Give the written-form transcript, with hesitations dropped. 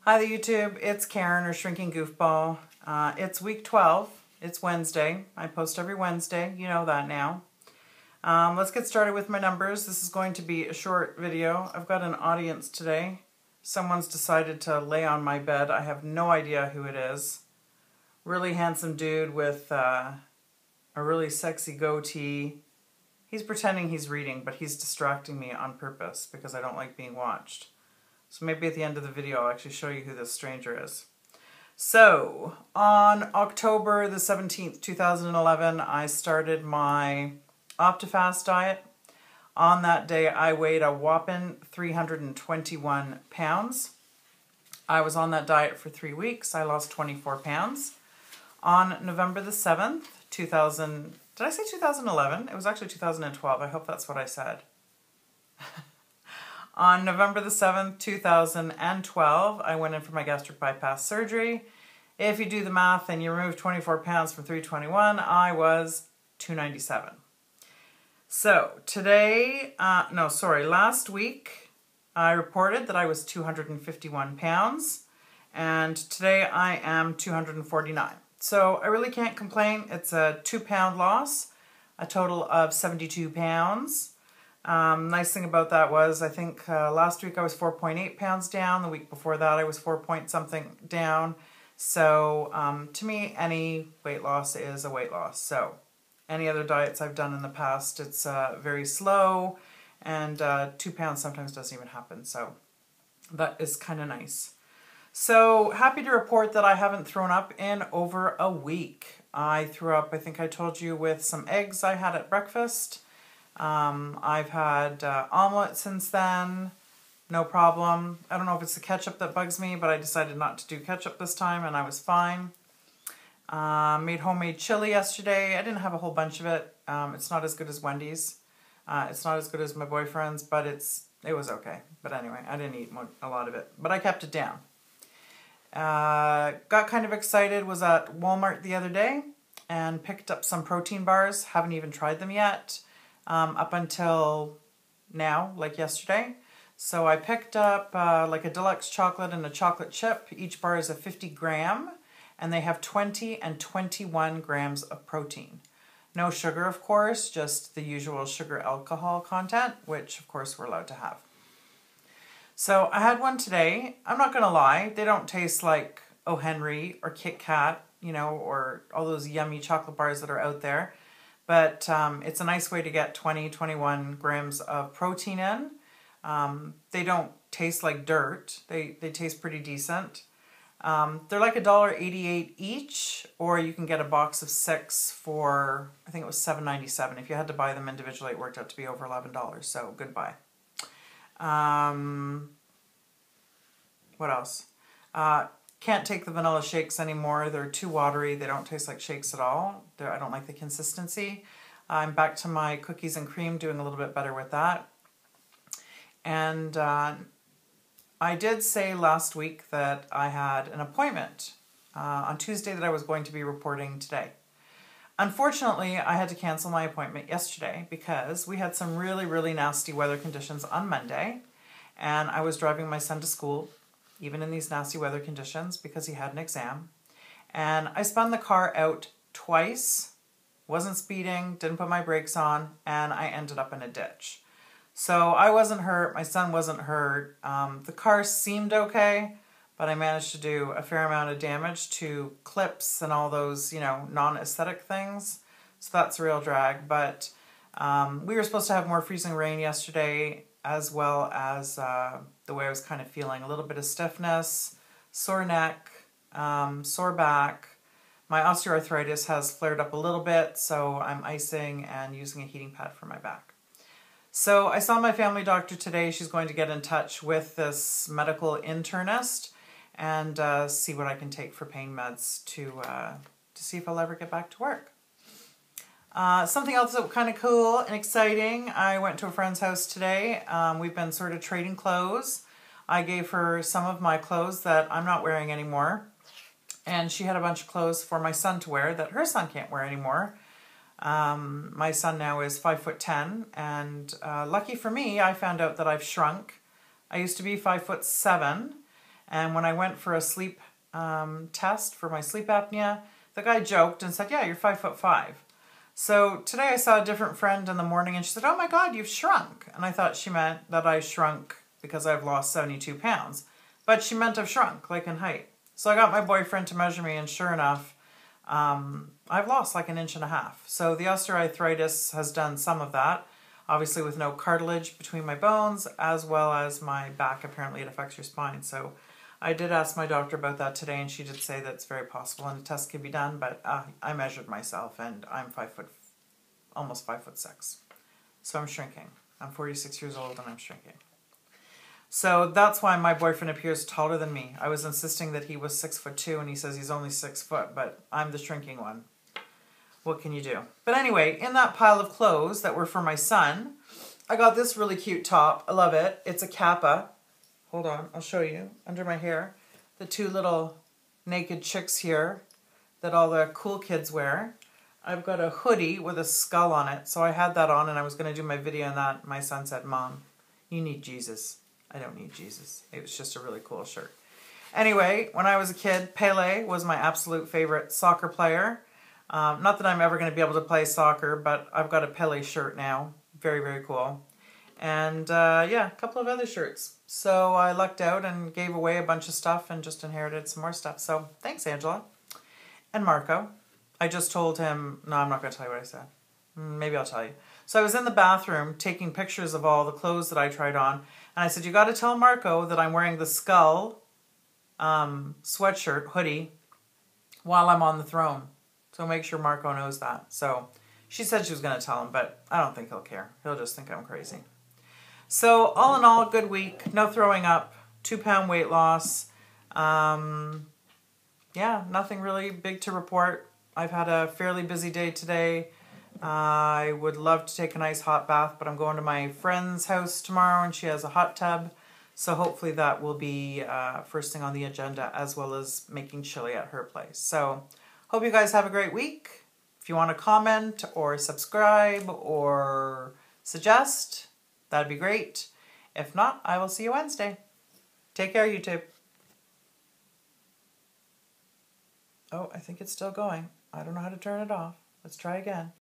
Hi the YouTube, it's Karen or Shrinking Goofball. It's week 12, it's Wednesday. I post every Wednesday, you know that now. Let's get started with my numbers. This is going to be a short video. I've got an audience today. Someone's decided to lay on my bed. I have no idea who it is. Really handsome dude with a really sexy goatee. He's pretending he's reading, but he's distracting me on purpose because I don't like being watched. So maybe at the end of the video I'll actually show you who this stranger is. So, on October the 17th, 2011, I started my Optifast diet. On that day I weighed a whopping 321 pounds. I was on that diet for 3 weeks. I lost 24 pounds. On November the 7th, did I say 2011? It was actually 2012. I hope that's what I said. On November the 7th, 2012, I went in for my gastric bypass surgery. If you do the math and you remove 24 pounds from 321, I was 297. So last week I reported that I was 251 pounds, and today I am 249. So I really can't complain. It's a 2-pound loss, a total of 72 pounds. Nice thing about that was, I think last week I was 4.8 pounds down. The week before that I was 4 point something down. So to me, any weight loss is a weight loss. So any other diets I've done in the past, it's very slow, and 2 pounds sometimes doesn't even happen. So that is kind of nice. So happy to report that I haven't thrown up in over a week. I threw up, I think I told you, with some eggs I had at breakfast. I've had omelet since then, no problem. I don't know if it's the ketchup that bugs me, but I decided not to do ketchup this time and I was fine. Made homemade chili yesterday. I didn't have a whole bunch of it. It's not as good as Wendy's. It's not as good as my boyfriend's, but it was okay. But anyway, I didn't eat a lot of it, but I kept it down. Got kind of excited, was at Walmart the other day and picked up some protein bars. Haven't even tried them yet. Up until now, like yesterday. So I picked up like a deluxe chocolate and a chocolate chip. Each bar is a 50 gram, and they have 20 and 21 grams of protein. No sugar, of course, just the usual sugar alcohol content, which of course we're allowed to have. So I had one today. I'm not gonna lie, they don't taste like O. Henry or Kit Kat, you know, or all those yummy chocolate bars that are out there. But it's a nice way to get 20-21 grams of protein in. They don't taste like dirt. They taste pretty decent. They're like $1.88 each, or you can get a box of 6 for, I think it was $7.97. If you had to buy them individually, it worked out to be over $11, so good buy. What else? Can't take the vanilla shakes anymore. They're too watery. They don't taste like shakes at all. I don't like the consistency. I'm back to my cookies and cream, doing a little bit better with that. And I did say last week that I had an appointment on Tuesday that I was going to be reporting today. Unfortunately, I had to cancel my appointment yesterday because we had some really, really nasty weather conditions on Monday, and I was driving my son to school, even in these nasty weather conditions, because he had an exam. And I spun the car out twice, wasn't speeding, didn't put my brakes on, and I ended up in a ditch. So I wasn't hurt, my son wasn't hurt. The car seemed okay, but I managed to do a fair amount of damage to clips and all those, you know, non-aesthetic things. So that's a real drag. But we were supposed to have more freezing rain yesterday, as well as the way I was kind of feeling. A little bit of stiffness, sore neck, sore back. My osteoarthritis has flared up a little bit, so I'm icing and using a heating pad for my back. So I saw my family doctor today. She's going to get in touch with this medical internist and see what I can take for pain meds to see if I'll ever get back to work. Something else that kind of cool and exciting, I went to a friend's house today. We've been sort of trading clothes. I gave her some of my clothes that I'm not wearing anymore, and she had a bunch of clothes for my son to wear that her son can't wear anymore. My son now is 5'10", and lucky for me, I found out that I've shrunk. I used to be 5'7", And when I went for a sleep test for my sleep apnea, the guy joked and said, yeah, you're 5'5". So today I saw a different friend in the morning and she said, oh my God, you've shrunk. And I thought she meant that I shrunk because I've lost 72 pounds. But she meant I've shrunk, like in height. So I got my boyfriend to measure me and sure enough, I've lost like 1.5 inches. So the osteoarthritis has done some of that. Obviously with no cartilage between my bones, as well as my back. Apparently it affects your spine. So I did ask my doctor about that today, and she did say that's very possible and a test can be done, but I measured myself and I'm almost 5'6". So I'm shrinking. I'm 46 years old and I'm shrinking. So that's why my boyfriend appears taller than me. I was insisting that he was 6'2", and he says he's only 6 foot, but I'm the shrinking one. What can you do? But anyway, in that pile of clothes that were for my son, I got this really cute top. I love it. It's a Kappa. Hold on, I'll show you. Under my hair. The 2 little naked chicks here that all the cool kids wear. I've got a hoodie with a skull on it. So I had that on and I was going to do my video on that. My son said, Mom, you need Jesus. I don't need Jesus. It was just a really cool shirt. Anyway, when I was a kid, Pele was my absolute favorite soccer player. Not that I'm ever going to be able to play soccer, but I've got a Pele shirt now. Very, very cool. And yeah, a couple of other shirts. So I lucked out and gave away a bunch of stuff and just inherited some more stuff. So thanks, Angela. And Marco. I just told him, no, I'm not going to tell you what I said. Maybe I'll tell you. So I was in the bathroom taking pictures of all the clothes that I tried on. And I said, you got to tell Marco that I'm wearing the skull sweatshirt, hoodie, while I'm on the throne. So make sure Marco knows that. So she said she was going to tell him, but I don't think he'll care. He'll just think I'm crazy. So all in all, good week. No throwing up. 2-pound weight loss. Yeah, nothing really big to report. I've had a fairly busy day today. I would love to take a nice hot bath, but I'm going to my friend's house tomorrow and she has a hot tub. So hopefully that will be first thing on the agenda, as well as making chili at her place. So hope you guys have a great week. If you want to comment or subscribe or suggest, that'd be great. If not, I will see you Wednesday. Take care, YouTube. Oh, I think it's still going. I don't know how to turn it off. Let's try again.